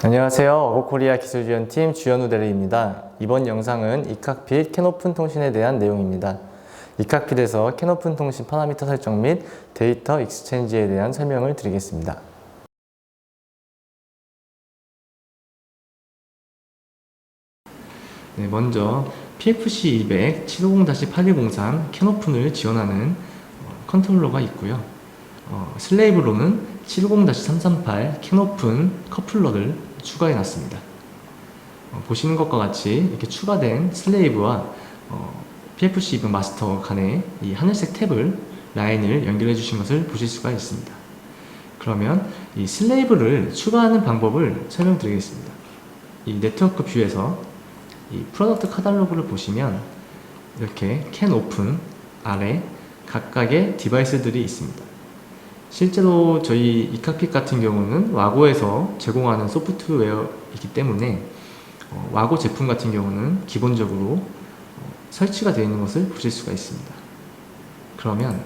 안녕하세요. 어거코리아 기술지원팀 주현우 대리입니다. 이번 영상은 이칵핏 캔오픈 통신에 대한 내용입니다. 이칵핏에서 캔오픈 통신 파라미터 설정 및 데이터 익스체인지에 대한 설명을 드리겠습니다. 먼저 PFC200 750-8203 캔오픈을 지원하는 컨트롤러가 있고요. 슬레이브로는 750-338 캔오픈 커플러를 추가해 놨습니다. 보시는 것과 같이 이렇게 추가된 슬레이브와 PFC200 마스터 간의 이 하늘색 탭을 라인을 연결해 주신 것을 보실 수가 있습니다. 그러면 이 슬레이브를 추가하는 방법을 설명드리겠습니다. 이 네트워크 뷰에서 이 프로덕트 카탈로그를 보시면 이렇게 캔 오픈 아래 각각의 디바이스들이 있습니다. 실제로 저희 이칵핏 같은 경우는 와고에서 제공하는 소프트웨어이기 때문에 와고 제품 같은 경우는 기본적으로 설치가 되어 있는 것을 보실 수가 있습니다. 그러면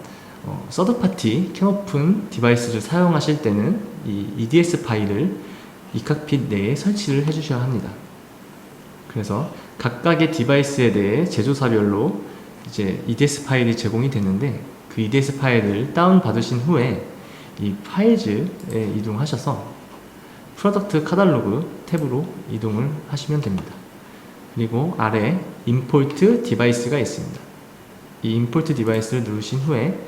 서드파티 캔오픈 디바이스를 사용하실 때는 이 EDS 파일을 이칵핏 내에 설치를 해주셔야 합니다. 그래서 각각의 디바이스에 대해 제조사별로 이제 EDS 파일이 제공이 되는데 그 EDS 파일을 다운받으신 후에 이 파일즈에 이동하셔서 프로덕트 카탈로그 탭으로 이동을 하시면 됩니다. 그리고 아래 임포트 디바이스가 있습니다. 이 임포트 디바이스를 누르신 후에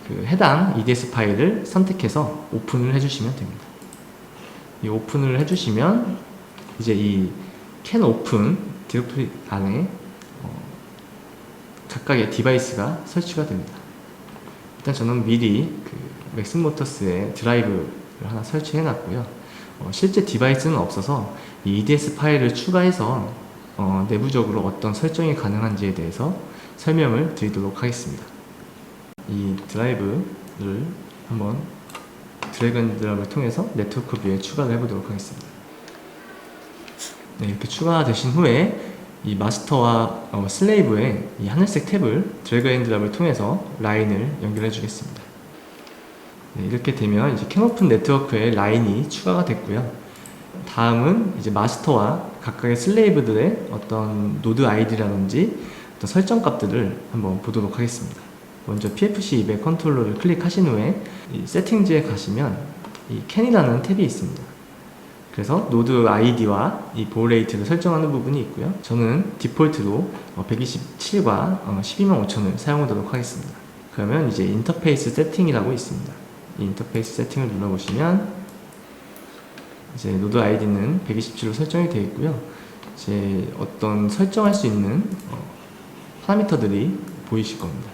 그 해당 EDS 파일을 선택해서 오픈을 해주시면 됩니다. 이 오픈을 해주시면 이제 이 캔 오픈 디렉토리 안에 각각의 디바이스가 설치가 됩니다. 일단 저는 미리 그 맥스모터스의 드라이브를 하나 설치해 놨고요. 실제 디바이스는 없어서 이 EDS 파일을 추가해서 내부적으로 어떤 설정이 가능한지에 대해서 설명을 드리도록 하겠습니다. 이 드라이브를 한번 드래그 앤 드랍을 통해서 네트워크 뷰에 추가를 해보도록 하겠습니다. 이렇게 추가되신 후에 이 마스터와 슬레이브의 이 하늘색 탭을 드래그 앤 드랍을 통해서 라인을 연결해 주겠습니다. 이렇게 되면 이제 캔오픈 네트워크에 라인이 추가가 됐고요. 다음은 이제 마스터와 각각의 슬레이브들의 어떤 노드 아이디라든지 어떤 설정 값들을 한번 보도록 하겠습니다. 먼저 PFC200 컨트롤러를 클릭하신 후에 이 세팅지에 가시면 이 캔이라는 탭이 있습니다. 그래서 노드 아이디와 이 보호 레이트를 설정하는 부분이 있고요. 저는 디폴트로 127과 125,000을 사용하도록 하겠습니다. 그러면 이제 인터페이스 세팅이라고 있습니다. 이 인터페이스 세팅을 눌러보시면 이제 노드 아이디는 127로 설정이 되어 있고요. 이제 어떤 설정할 수 있는 파라미터들이 보이실 겁니다.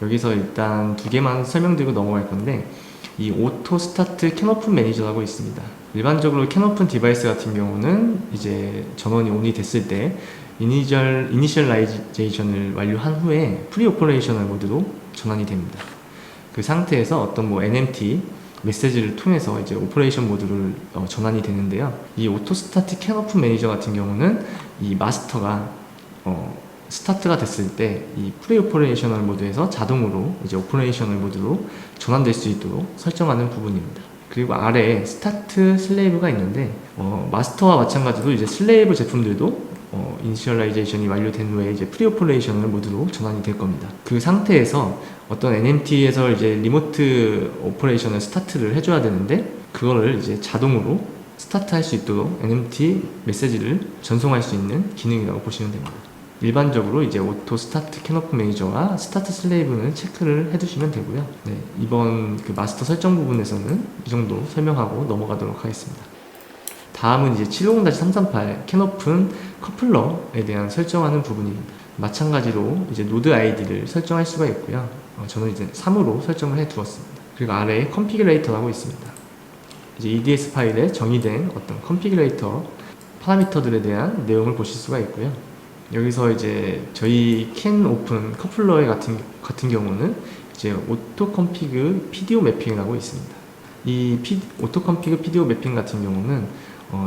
여기서 일단 두 개만 설명드리고 넘어갈 건데 이 오토 스타트 캔오픈 매니저라고 있습니다. 일반적으로 캔오픈 디바이스 같은 경우는 이제 전원이 온이 됐을 때 이니셜라이제이션을 완료한 후에 프리 오퍼레이셔널 모드로 전환이 됩니다. 그 상태에서 어떤 NMT 메시지를 통해서 이제 오퍼레이션 모드를 전환이 되는데요. 이 오토 스타트 캔오픈 매니저 같은 경우는 이 마스터가 스타트가 됐을 때 이 프리 오퍼레이셔널 모드에서 자동으로 이제 오퍼레이셔널 모드로 전환될 수 있도록 설정하는 부분입니다. 그리고 아래에 스타트 슬레이브가 있는데 마스터와 마찬가지로 이제 슬레이브 제품들도 이니셜라이제이션이 완료된 후에 이제 프리 오퍼레이셔널 모드로 전환이 될 겁니다. 그 상태에서 어떤 NMT에서 이제 리모트 오퍼레이션을 스타트를 해줘야 되는데 그거를 이제 자동으로 스타트 할 수 있도록 NMT 메시지를 전송할 수 있는 기능이라고 보시면 됩니다. 일반적으로 이제 오토 스타트 캔오픈 매니저와 스타트 슬레이브는 체크를 해두시면 되고요. 이번 그 마스터 설정 부분에서는 이 정도 설명하고 넘어가도록 하겠습니다. 다음은 이제 750-338 캔오픈 커플러에 대한 설정하는 부분입니다. 마찬가지로 이제 노드 아이디를 설정할 수가 있고요. 저는 이제 3으로 설정을 해 두었습니다. 그리고 아래에 컨피그레이터라고 있습니다. 이제 EDS 파일에 정의된 어떤 컨피그레이터 파라미터들에 대한 내용을 보실 수가 있고요. 여기서 이제 저희 캔 오픈 커플러의 같은 경우는 이제 오토 컴피그 PDO 매핑이라고 있습니다. 이 오토 컴피그 PDO 매핑 같은 경우는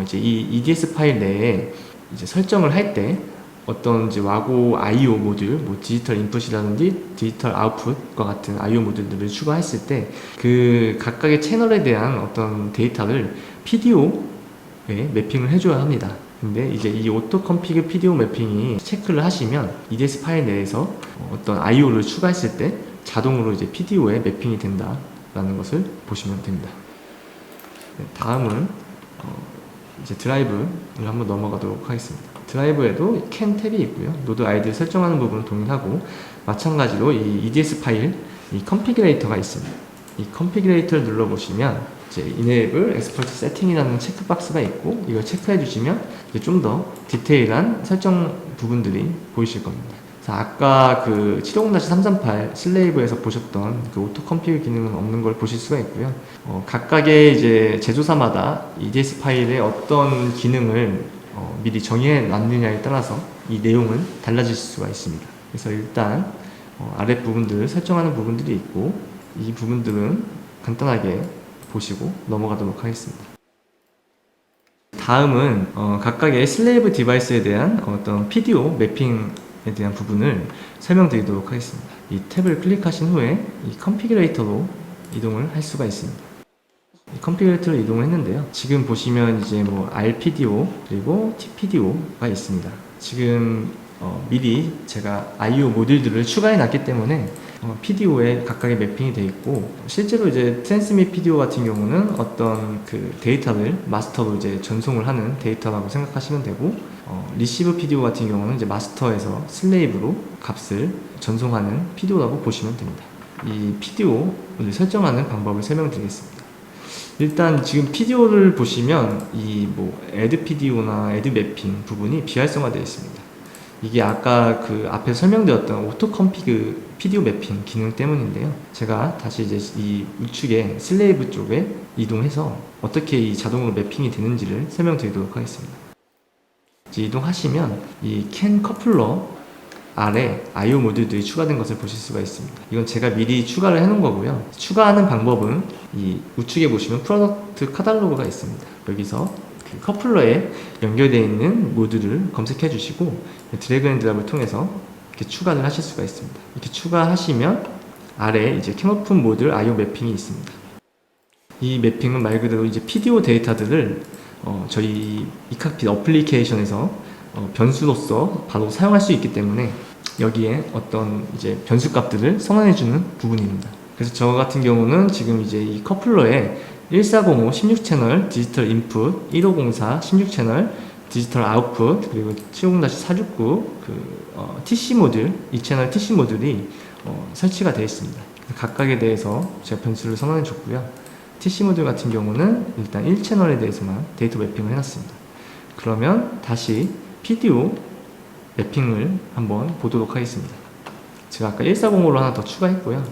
이제 이 EDS 파일 내에 이제 설정을 할 때 어떤 이제 와고 IO 모듈, 뭐 디지털 인풋이라든지 디지털 아웃풋과 같은 IO 모듈들을 추가했을 때 그 각각의 채널에 대한 어떤 데이터를 PDO 매핑을 해줘야 합니다. 근데 이제 이 오토 컴피그 PDO 매핑이 체크를 하시면 EDS 파일 내에서 어떤 IO를 추가했을 때 자동으로 이제 PDO에 매핑이 된다라는 것을 보시면 됩니다. 다음은 이제 드라이브를 한번 넘어가도록 하겠습니다. 드라이브에도 캔 탭이 있고요. 노드 아이디를 설정하는 부분은 동일하고, 마찬가지로 이 EDS 파일, 이 컨피그레이터가 있습니다. 이 컨피그레이터를 눌러보시면 이제 Enable Export Setting이라는 체크박스가 있고, 이걸 체크해 주시면 좀 더 디테일한 설정 부분들이 보이실 겁니다. 아까 그 750-338 슬레이브에서 보셨던 그 오토 컴피그 기능은 없는 걸 보실 수가 있고요. 각각의 이제 제조사마다 EDS 파일에 어떤 기능을 미리 정해 놨느냐에 따라서 이 내용은 달라질 수가 있습니다. 그래서 일단 아랫 부분들 설정하는 부분들이 있고, 이 부분들은 간단하게 보시고 넘어가도록 하겠습니다. 다음은 각각의 슬레이브 디바이스에 대한 어떤 PDO 매핑에 대한 부분을 설명드리도록 하겠습니다. 이 탭을 클릭하신 후에 이 컨피그레이터로 이동을 할 수가 있습니다. 이 컨피그레이터로 이동을 했는데요. 지금 보시면 이제 뭐 RPDO 그리고 TPDO가 있습니다. 지금 미리 제가 IO 모듈들을 추가해 놨기 때문에 PDO에 각각의 매핑이 되어 있고, 실제로 이제 트랜스밋 PDO 같은 경우는 어떤 그 데이터를 마스터로 이제 전송을 하는 데이터라고 생각하시면 되고, 리시브 PDO 같은 경우는 이제 마스터에서 슬레이브로 값을 전송하는 PDO라고 보시면 됩니다. 이 PDO를 설정하는 방법을 설명드리겠습니다. 일단 지금 PDO를 보시면 이 뭐 add PDO나 add 매핑 부분이 비활성화되어 있습니다. 이게 아까 그 앞에 설명드렸던 오토 컴피그 PDO 매핑 기능 때문인데요. 제가 다시 이제 이 우측에 슬레이브 쪽에 이동해서 어떻게 이 자동으로 매핑이 되는지를 설명드리도록 하겠습니다. 이제 이동하시면 이 캔 커플러 아래 IO 모듈들이 추가된 것을 보실 수가 있습니다. 이건 제가 미리 추가를 해 놓은 거고요. 추가하는 방법은 이 우측에 보시면 프로덕트 카탈로그가 있습니다. 여기서 그 커플러에 연결되어 있는 모듈을 검색해 주시고 드래그 앤 드랍을 통해서 이렇게 추가를 하실 수가 있습니다. 이렇게 추가하시면 아래 이제 캔오픈 모듈 IO 매핑이 있습니다. 이 매핑은 말 그대로 이제 PDO 데이터들을 저희 이칵핏 어플리케이션에서 변수로서 바로 사용할 수 있기 때문에 여기에 어떤 이제 변수 값들을 선언해 주는 부분입니다. 그래서 저 같은 경우는 지금 이제 이 커플러에 1405 16채널 디지털 인풋, 1504 16채널 디지털 아웃풋, 그리고 750-469 TC 모듈, 이 채널 TC 모듈이 설치가 되어 있습니다. 각각에 대해서 제가 변수를 선언해 줬고요. TC 모듈 같은 경우는 일단 1채널에 대해서만 데이터 매핑을 해놨습니다. 그러면 다시 PDO 매핑을 한번 보도록 하겠습니다. 제가 아까 1405로 하나 더 추가했고요.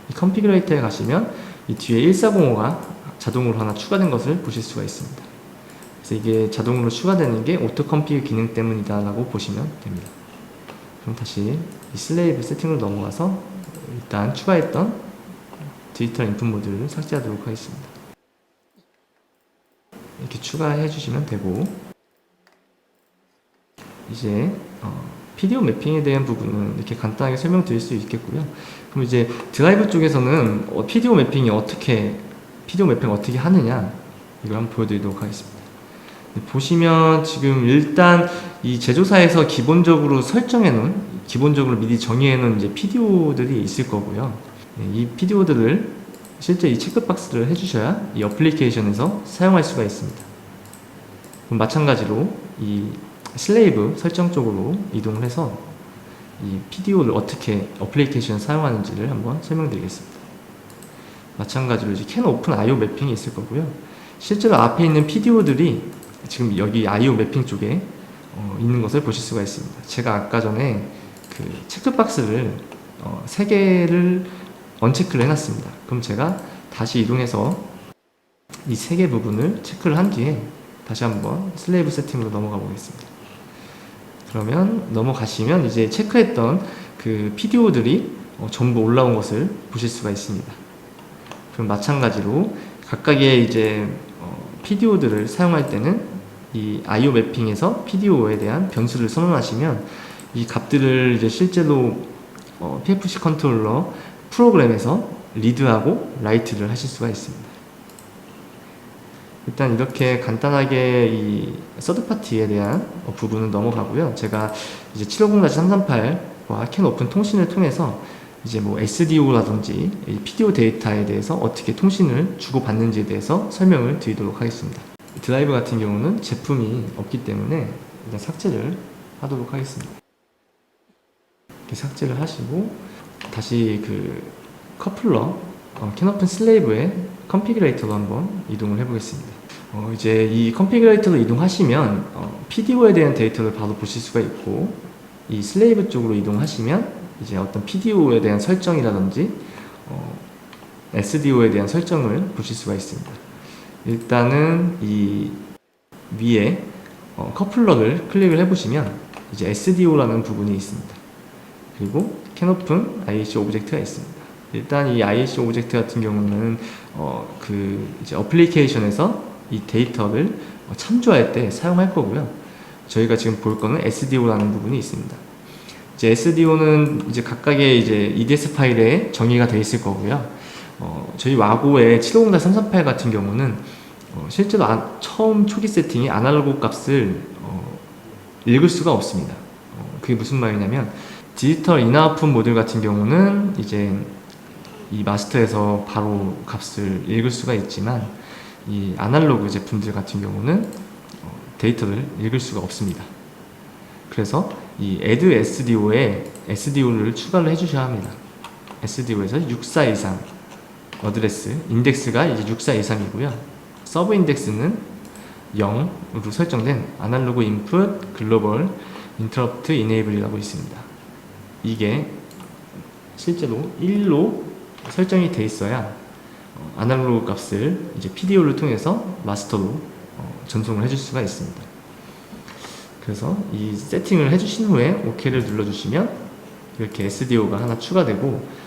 이 컨피그레이터에 가시면 이 뒤에 1405가 자동으로 하나 추가된 것을 보실 수가 있습니다. 그래서 이게 자동으로 추가되는 게 오토 컴피그 기능 때문이다 라고 보시면 됩니다. 그럼 다시 이 슬레이브 세팅으로 넘어가서 일단 추가했던 디지털 인풋 모듈을 삭제하도록 하겠습니다. 이렇게 추가해 주시면 되고, 이제 PDO 매핑에 대한 부분은 이렇게 간단하게 설명드릴 수 있겠고요. 그럼 이제 드라이브 쪽에서는 PDO 매핑을 어떻게 하느냐, 이걸 한번 보여드리도록 하겠습니다. 보시면 지금 일단 이 제조사에서 기본적으로 기본적으로 미리 정의해 놓은 이제 PDO들이 있을 거고요. 이 PDO들을 실제 이 체크박스를 해주셔야 이 어플리케이션에서 사용할 수가 있습니다. 그럼 마찬가지로 이 슬레이브 설정 쪽으로 이동을 해서 이 PDO를 어떻게 어플리케이션에 사용하는지를 한번 설명드리겠습니다. 마찬가지로 이제 캔 오픈 IO 매핑이 있을 거고요. 실제로 앞에 있는 PDO들이 지금 여기 IO 매핑 쪽에 있는 것을 보실 수가 있습니다. 제가 아까 전에 그 체크박스를 3개를 언체크를 해놨습니다. 그럼 제가 다시 이동해서 이 3개 부분을 체크를 한 뒤에 다시 한번 슬레이브 세팅으로 넘어가 보겠습니다. 그러면 넘어가시면 이제 체크했던 그 PDO들이 전부 올라온 것을 보실 수가 있습니다. 그럼 마찬가지로 각각의 이제 PDO들을 사용할 때는 이 IO 매핑에서 PDO에 대한 변수를 선언하시면 이 값들을 이제 실제로 PFC 컨트롤러 프로그램에서 리드하고 라이트를 하실 수가 있습니다. 일단 이렇게 간단하게 이 서드파티에 대한 부분은 넘어가고요. 제가 이제 750-338과 캔 오픈 통신을 통해서 이제 뭐 SDO라든지 이 PDO 데이터에 대해서 어떻게 통신을 주고받는지에 대해서 설명을 드리도록 하겠습니다. 드라이브 같은 경우는 제품이 없기 때문에 일단 삭제를 하도록 하겠습니다. 이렇게 삭제를 하시고 다시 그 커플러 캔 오픈 슬레이브의 컨피그레이터로 한번 이동을 해보겠습니다. 이제 이 컨피그레이터로 이동하시면 PDO에 대한 데이터를 바로 보실 수가 있고, 이 슬레이브 쪽으로 이동하시면 이제 어떤 PDO에 대한 설정이라든지 SDO에 대한 설정을 보실 수가 있습니다. 일단은 이 위에 커플러를 클릭을 해보시면 이제 SDO라는 부분이 있습니다. 그리고 캔 오픈 IAC 오브젝트가 있습니다. 일단 이 IAC 오브젝트 같은 경우는 그 이제 어플리케이션에서 이 데이터를 참조할 때 사용할 거고요. 저희가 지금 볼 거는 SDO라는 부분이 있습니다. 이제 SDO는 이제 각각의 이제 EDS 파일에 정의가 되어 있을 거고요. 저희 와고의 750-338 같은 경우는 실제로 처음 초기 세팅이 아날로그 값을 읽을 수가 없습니다. 그게 무슨 말이냐면 디지털 인아웃풋 모듈 같은 경우는 이제 이 마스터에서 바로 값을 읽을 수가 있지만 이 아날로그 제품들 같은 경우는 데이터를 읽을 수가 없습니다. 그래서 이 add SDO에 SDO를 추가를 해주셔야 합니다. SDO에서 6423 어드레스 인덱스가 이제 6423이고요. 서브 인덱스는 0으로 설정된 아날로그 인풋 글로벌 인터럽트 이네이블이라고 있습니다. 이게 실제로 1로 설정이 돼 있어야 아날로그 값을 이제 PDO를 통해서 마스터로 전송을 해줄 수가 있습니다. 그래서 이 세팅을 해주신 후에 OK를 눌러주시면 이렇게 SDO가 하나 추가되고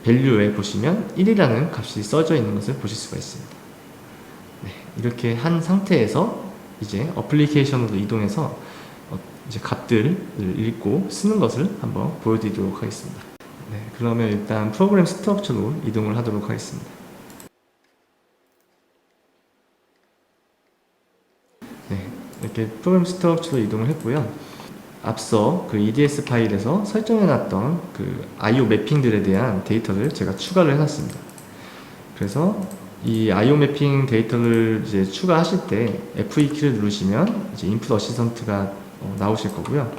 밸류에 보시면 1이라는 값이 써져 있는 것을 보실 수가 있습니다. 네, 이렇게 한 상태에서 이제 어플리케이션으로 이동해서 이제 값들을 읽고 쓰는 것을 한번 보여드리도록 하겠습니다. 네, 그러면 일단 프로그램 스트럭처로 이동을 하도록 하겠습니다. 네, 이렇게 프로그램 스트럭처로 이동을 했고요. 앞서 그 EDS 파일에서 설정해놨던 그 IO 매핑들에 대한 데이터를 제가 추가를 해놨습니다. 그래서 이 IO 매핑 데이터를 이제 추가하실 때 F2 키를 누르시면 이제 인풋 어시스턴트가 나오실 거고요.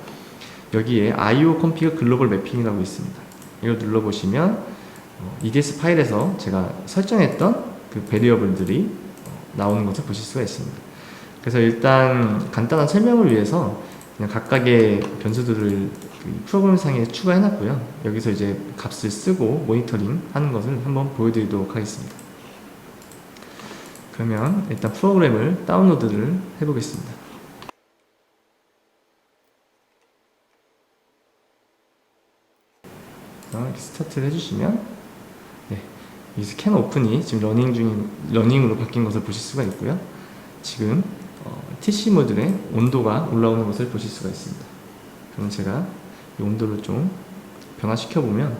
여기에 IO config 글로벌 매핑이라고 있습니다. 이걸 눌러보시면 EDS 파일에서 제가 설정했던 그 베리어블들이 나오는 것을 보실 수가 있습니다. 그래서 일단 간단한 설명을 위해서 그냥 각각의 변수들을 프로그램상에 추가해놨고요. 여기서 이제 값을 쓰고 모니터링 하는 것을 한번 보여드리도록 하겠습니다. 그러면 일단 프로그램을 다운로드를 해보겠습니다. 이렇게 스타트를 해주시면 여기서 캔 오픈이 지금 러닝으로 바뀐 것을 보실 수가 있고요. 지금 TC 모듈의 온도가 올라오는 것을 보실 수가 있습니다. 그럼 제가 이 온도를 좀 변화시켜 보면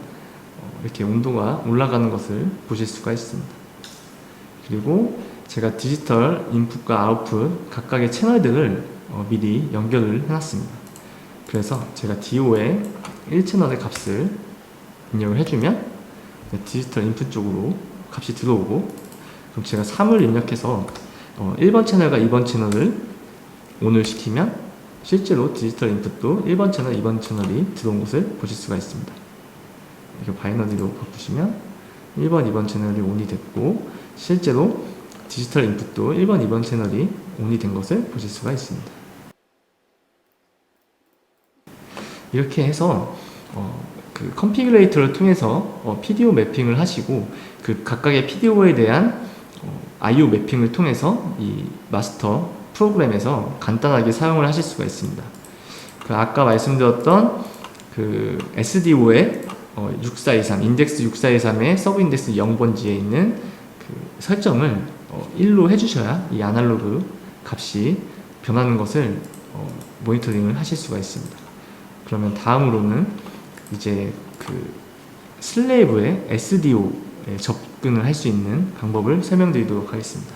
이렇게 온도가 올라가는 것을 보실 수가 있습니다. 그리고 제가 디지털 인풋과 아웃풋 각각의 채널들을 미리 연결을 해놨습니다. 그래서 제가 DO에 1채널의 값을 입력을 해주면 디지털 인풋 쪽으로 값이 들어오고, 그럼 제가 3을 입력해서 1번 채널과 2번 채널을 ON을 시키면 실제로 디지털 인풋도 1번 채널, 2번 채널이 들어온 것을 보실 수가 있습니다. 이렇게 바이너리로 바꾸시면 1번, 2번 채널이 ON이 됐고 실제로 디지털 인풋도 1번, 2번 채널이 ON이 된 것을 보실 수가 있습니다. 이렇게 해서 그 컨피그레이터를 통해서 PDO 매핑을 하시고 그 각각의 PDO에 대한 IO 매핑을 통해서 이 마스터 프로그램에서 간단하게 사용을 하실 수가 있습니다. 그 아까 말씀드렸던 그 SDO의 6423 인덱스 6423의 서브 인덱스 0번지에 있는 그 설정을 1로 해주셔야 이 아날로그 값이 변하는 것을 모니터링을 하실 수가 있습니다. 그러면 다음으로는 이제 그 슬레이브의 SDO에 접근을 할 수 있는 방법을 설명드리도록 하겠습니다.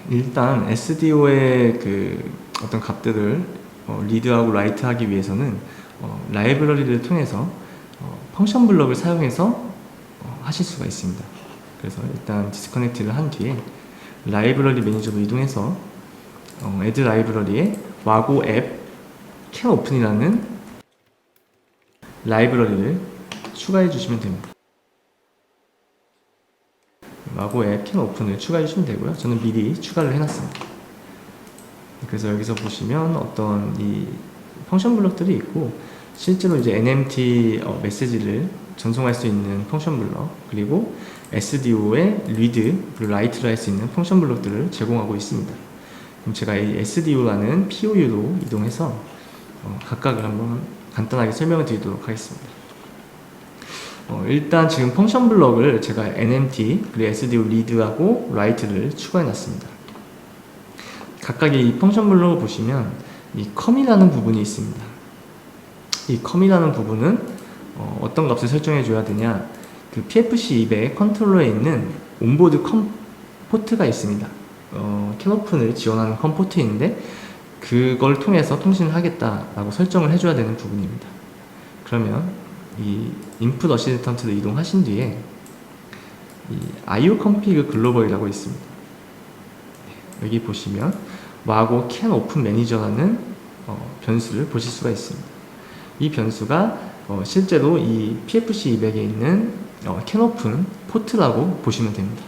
일단 SDO의 그 어떤 값들을 리드하고 라이트하기 위해서는 라이브러리를 통해서 펑션 블럭을 사용해서 하실 수가 있습니다. 그래서 일단 디스커넥트를 한 뒤에 라이브러리 매니저로 이동해서 add 라이브러리에 와고 앱 can open이라는 라이브러리를 추가해 주시면 됩니다. 와고 앱 can open을 추가해 주시면 되고요. 저는 미리 추가를 해놨습니다. 그래서 여기서 보시면 어떤 이 펑션 블럭들이 있고, 실제로 이제 NMT 메시지를 전송할 수 있는 펑션 블럭, 그리고 SDO의 리드 그리고 라이트를 할 수 있는 펑션 블럭들을 제공하고 있습니다. 그럼 제가 이 SDO라는 POU로 이동해서 각각을 한번 간단하게 설명을 드리도록 하겠습니다. 일단 지금 펑션 블럭을 제가 NMT 그리고 SDO 리드하고 라이트를 추가해 놨습니다. 각각의 이 펑션 블럭을 보시면 이 컴이라는 부분이 있습니다. 이 컴이라는 부분은 어떤 값을 설정해 줘야 되냐, 그 PFC200 컨트롤러에 있는 온보드 컴 포트가 있습니다. 캔오픈을 지원하는 컴 포트인데 그걸 통해서 통신을 하겠다라고 설정을 해줘야 되는 부분입니다. 그러면 이 인풋 어시스턴트로 이동하신 뒤에 이 IO config 글로벌이라고 있습니다. 여기 보시면 와고 can open manager라는 변수를 보실 수가 있습니다. 이 변수가 실제로 이 PFC200에 있는 can open 포트라고 보시면 됩니다.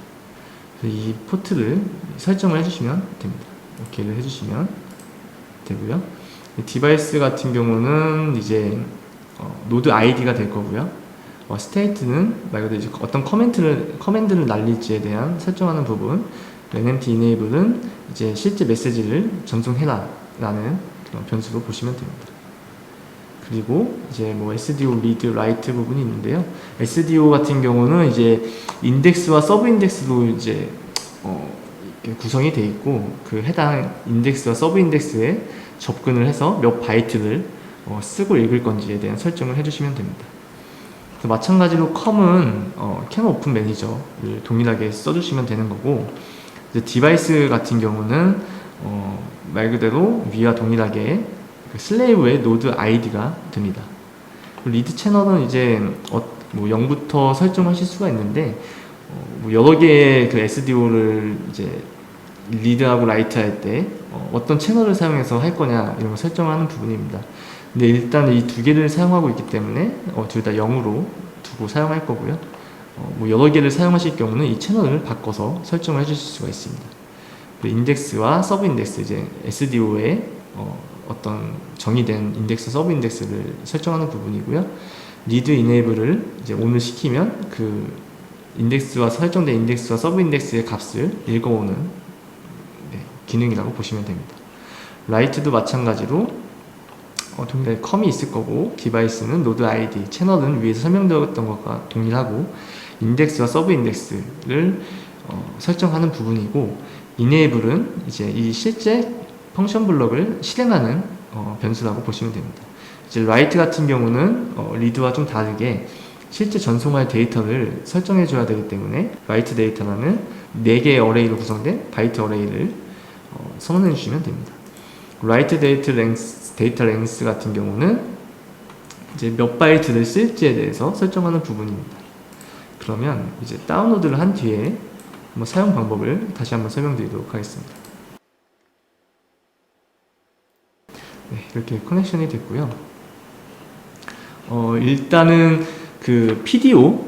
이 포트를 설정을 해주시면 됩니다. 오케이를 해주시면 되고요. 디바이스 같은 경우는 이제 노드 아이디가 될 거고요. 스테이트는 말 그대로 어떤 커맨드를 날릴지에 대한 설정하는 부분, NMT enable은 이제 실제 메시지를 전송해라 라는 그런 변수로 보시면 됩니다. 그리고 이제 뭐 SDO read, write 부분이 있는데요. SDO 같은 경우는 이제 인덱스와 서브 인덱스로 이제 구성이 되어 있고, 그 해당 인덱스와 서브 인덱스에 접근을 해서 몇 바이트를 쓰고 읽을 건지에 대한 설정을 해주시면 됩니다. 마찬가지로 com은 can open manager를 동일하게 써주시면 되는 거고, 이제 디바이스 같은 경우는 말 그대로 위와 동일하게 그 슬레이브의 노드 아이디가 됩니다. 리드 채널은 이제 뭐 0부터 설정하실 수가 있는데 뭐 여러 개의 그 SDO를 이제 리드하고 라이트 할 때 어떤 채널을 사용해서 할 거냐 이런 거 설정하는 부분입니다. 근데 일단 이 두 개를 사용하고 있기 때문에 둘 다 0으로 두고 사용할 거고요. 뭐 여러 개를 사용하실 경우는 이 채널을 바꿔서 설정을 해주실 수가 있습니다. 인덱스와 서브 인덱스, 이제 SDO의 어떤 정의된 인덱스, 서브 인덱스를 설정하는 부분이고요. 리드 이네이블을 이제 ON을 시키면 그 인덱스와 설정된 인덱스와 서브 인덱스의 값을 읽어오는 기능이라고 보시면 됩니다. 라이트도 마찬가지로 동일하게 컴이 있을 거고, 디바이스는 노드 아이디, 채널은 위에서 설명드렸던 것과 동일하고 인덱스와 서브 인덱스를 설정하는 부분이고, enable은 이제 이 실제 펑션 블럭을 실행하는 변수라고 보시면 됩니다. 이제 write 같은 경우는 read와 좀 다르게 실제 전송할 데이터를 설정해 줘야 되기 때문에 write 데이터라는 4개의 어레이로 구성된 바이트 어레이를 선언해 주시면 됩니다. write 데이터 랭스 같은 경우는 이제 몇 바이트를 쓸지에 대해서 설정하는 부분입니다. 그러면 이제 다운로드를 한 뒤에 사용 방법을 다시 한번 설명드리도록 하겠습니다. 네, 이렇게 커넥션이 됐고요. 일단은 그 PDO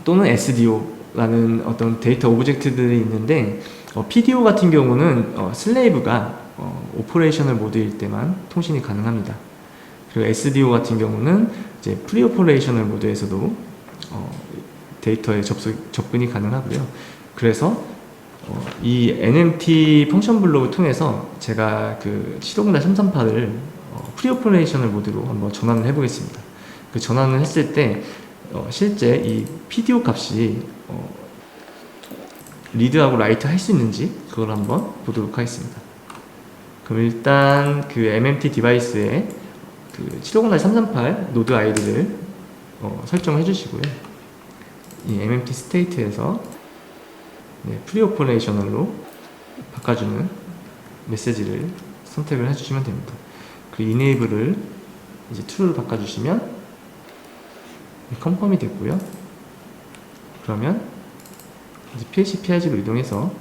또는 SDO라는 어떤 데이터 오브젝트들이 있는데, PDO 같은 경우는 슬레이브가 오퍼레이셔널 모드일 때만 통신이 가능합니다. 그리고 SDO 같은 경우는 이제 프리 오퍼레이셔널 모드에서도 데이터에 접근이 가능하고요. 그래서 이 NMT 펑션 블록을 통해서 제가 그 750-338을 프리 오퍼레이셔널 모드로 한번 전환을 해보겠습니다. 그 전환을 했을 때 실제 이 PDO 값이 리드하고 라이트 할 수 있는지 그걸 한번 보도록 하겠습니다. 그럼 일단 그 MMT 디바이스에 그 750-338 노드 아이디를 설정해 주시고요. 이 MMT 스테이트에서 프리 오퍼레이셔널로 바꿔주는 메시지를 선택을 해주시면 됩니다. 그 enable을 이제 true로 바꿔주시면 컨펌이 됐고요. 그러면 이제 phpIG로 이동해서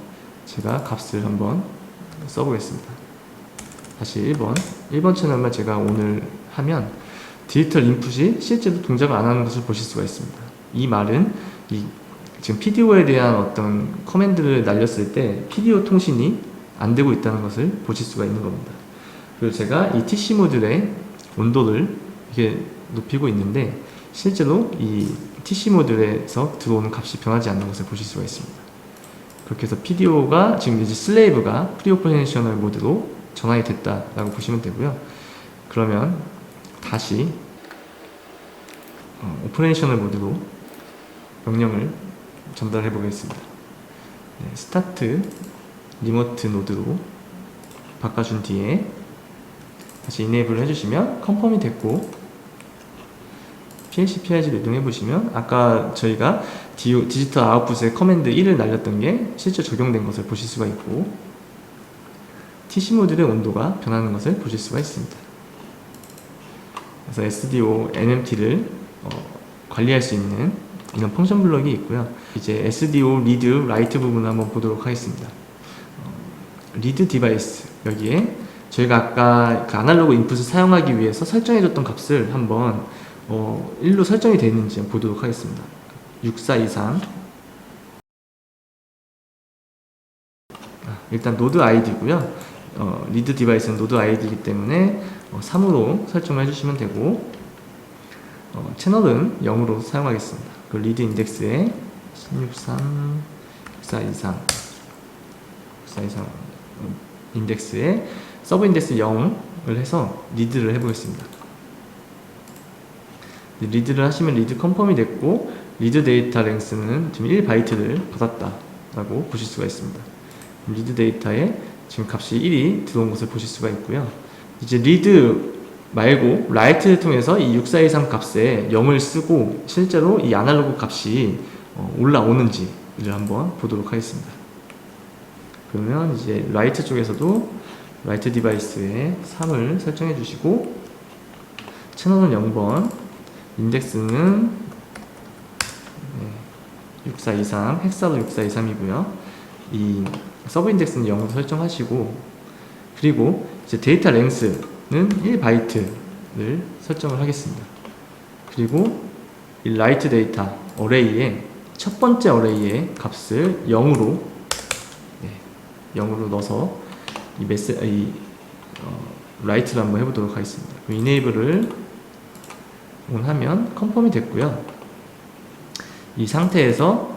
제가 값을 한번 써보겠습니다. 다시 1번 채널만 제가 오늘 하면 디지털 인풋이 실제로 동작을 안 하는 것을 보실 수가 있습니다. 이 말은 지금 PDO에 대한 어떤 커맨드를 날렸을 때 PDO 통신이 안 되고 있다는 것을 보실 수가 있는 겁니다. 그리고 제가 이 TC 모듈의 온도를 이렇게 높이고 있는데 실제로 이 TC 모듈에서 들어오는 값이 변하지 않는 것을 보실 수가 있습니다. 그렇게 해서 PDO가 지금 이제 슬레이브가 프리오퍼레이셔널 모드로 전환이 됐다라고 보시면 되고요. 그러면 다시 오퍼레이셔널 모드로 명령을 전달해 보겠습니다. 스타트 리모트 노드로 바꿔준 뒤에 다시 enable 해주시면 컨펌이 됐고 phpIG로 이동해 보시면 아까 저희가 디지털 아웃풋에 커맨드 1을 날렸던 게 실제 적용된 것을 보실 수가 있고 TC 모듈의 온도가 변하는 것을 보실 수가 있습니다. 그래서 SDO NMT를 관리할 수 있는 이런 펑션 블럭이 있고요. 이제 SDO 리드 라이트 부분을 한번 보도록 하겠습니다. 리드 디바이스 여기에 저희가 아까 그 아날로그 인풋을 사용하기 위해서 설정해줬던 값을 한번 1로 설정이 되어 있는지 보도록 하겠습니다. 6423 일단 노드 아이디고요. 리드 디바이스는 노드 아이디이기 때문에 3으로 설정을 해주시면 되고 채널은 0으로 사용하겠습니다. 그 리드 인덱스에 163 6423 인덱스에 서브 인덱스 0을 해서 리드를 해보겠습니다. 리드를 하시면 리드 컨펌이 됐고 리드 데이터 랭스는 지금 1바이트를 받았다라고 보실 수가 있습니다. 리드 데이터에 지금 값이 1이 들어온 것을 보실 수가 있고요. 이제 리드 말고 라이트를 통해서 이 6423 값에 0을 쓰고 실제로 이 아날로그 값이 올라오는지를 한번 보도록 하겠습니다. 그러면 이제 라이트 쪽에서도 라이트 디바이스에 3을 설정해 주시고 채널은 0번 인덱스는 6423 헥사도 6423이고요 이 서브 인덱스는 0으로 설정하시고 그리고 이제 데이터 랭스는 1바이트를 설정을 하겠습니다. 그리고 이 라이트 데이터 어레이에 첫 번째 어레이의 값을 0으로 넣어서 라이트를 한번 해보도록 하겠습니다. enable을 온하면 컨펌이 됐고요. 이 상태에서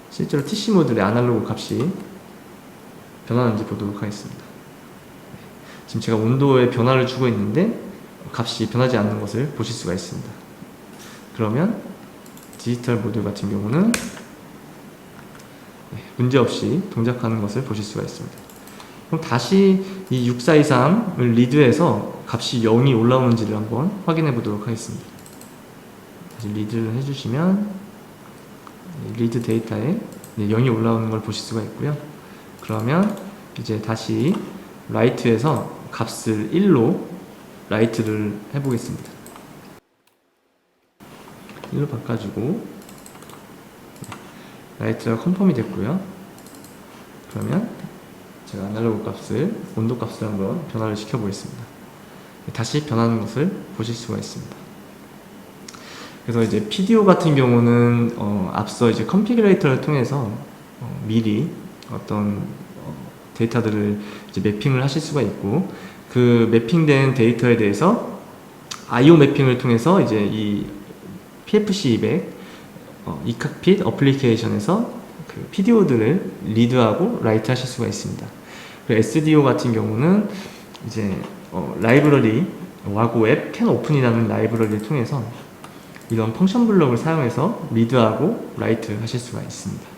실제로 TC 모듈의 아날로그 값이 변하는지 보도록 하겠습니다. 지금 제가 온도에 변화를 주고 있는데 값이 변하지 않는 것을 보실 수가 있습니다. 그러면 디지털 모듈 같은 경우는 문제없이 동작하는 것을 보실 수가 있습니다. 그럼 다시 이 6423을 리드해서 값이 0이 올라오는지를 한번 확인해 보도록 하겠습니다. 다시 리드를 해주시면 리드 데이터에 0이 올라오는 걸 보실 수가 있고요. 그러면 이제 다시 라이트에서 값을 1로 라이트를 해보겠습니다. 1로 바꿔주고 라이트가 컨펌이 됐고요. 그러면 제가 아날로그 값을 온도 값을 한번 변화를 시켜 보겠습니다. 다시 변하는 것을 보실 수가 있습니다. 그래서 이제 PDO 같은 경우는 앞서 이제 컨피그레이터를 통해서 미리 어떤 데이터들을 이제 매핑을 하실 수가 있고 그 매핑된 데이터에 대해서 IO 매핑을 통해서 이제 이 PFC200 이칵핏 어플리케이션에서 그 PDO들을 리드하고 라이트 하실 수가 있습니다. 그리고 SDO 같은 경우는 이제 라이브러리 와고 앱 캔 오픈이라는 라이브러리를 통해서 이런 펑션 블럭을 사용해서 리드하고 라이트 하실 수가 있습니다.